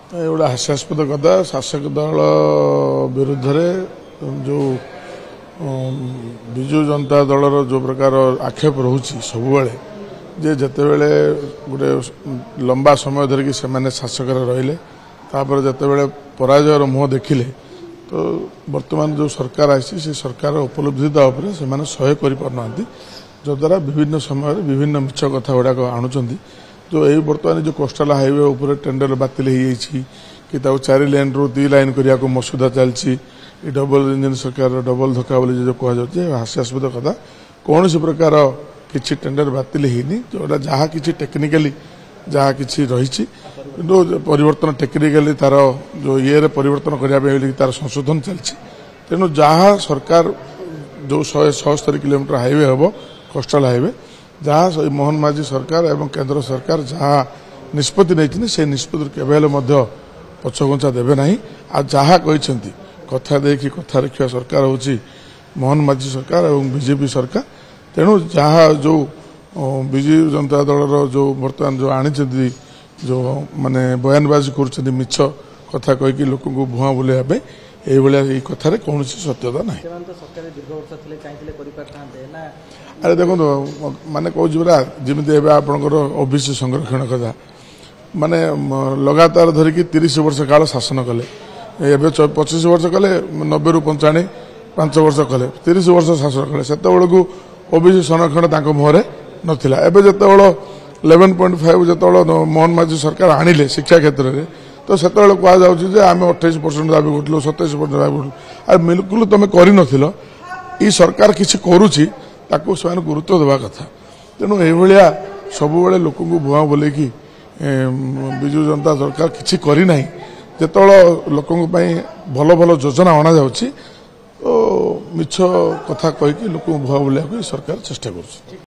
गोटे हास्यास्पद कथा शासक दल विरुद्ध जो विजु जनता दलर जो प्रकार आक्षेप रोचे सब जिते बड़े गोटे लंबा समय धरिकी से शासक रहिले जिते पराजयर मुह देखिले तो वर्तमान जो सरकार आई से सरकार उपलब्धिता से सह्य करना जद्वारा विभिन्न समय विभिन्न मिछ कथा गुड़ाक आणुंट जो यही बर्तमान जो कोस्टाल हाईवे उपर टेंडर बातिल कि 4 लेन रु 2 लाइन करने को मसुदा चलती डबल इंजन सरकार डबल धक्का बोली जो कहुचे हास्यास्पद कथा कौन सी प्रकार किसी टेंडर बातिल होनी जोटा जहाँ कि टेक्निकाली जहाँ कि रही परिवर्तन टेक्निकाली तार जो ये परिवर्तन करने तार संशोधन चलती तेणु जहाँ सरकार जो 177 किलोमीटर हाईवे हम कोस्टाल हाईवे जहाँ मोहन माझी सरकार एवं केंद्र सरकार जहाँ निष्पत्ति नहीं से निष्पत्ति केवल पछघुंचा देवे ना आ जहाँ कहते कथा देखी कथा रखा सरकार हूँ मोहन माझी सरकार एवं बीजेपी सरकार तेणु जहाँ जो विजु जनता दल जो बर्तमान जो आनी जो माने बयानबाजी कर मिछ कथा कहीकि लोक भुआ बुलाइबे ये कथार कौन सत्यता ना अरे देखो माने कहूँ परा जमी आपंकर ओबीसी संरक्षण कथा माने लगातार धरिकी 30 वर्ष काल शासन कले एवं 25 वर्ष कले 90 रु 95 5 वर्ष कले 30 वर्ष शासन कले से ओबीसी संरक्षण मुहरे नथिला एबे जेतेबेले 11.5 जेतेबेले मोहन माझी सरकार आनिले शिक्षा क्षेत्र में तो से कहुचे आम 28% दाबी करूँ 27% दाबी करूँ और बिल्कुल तुम कर सरकार किसी करुच्ची से गुरुत्व देवा कथा तेणु ये सब लोक भुआ बोलेकी विजु जनता सरकार किसी करना जिते लोक भल भल योजना अणा जा तो मिछ कथा कहीकि लोक भुआ बोलिया सरकार चेष्टा कर।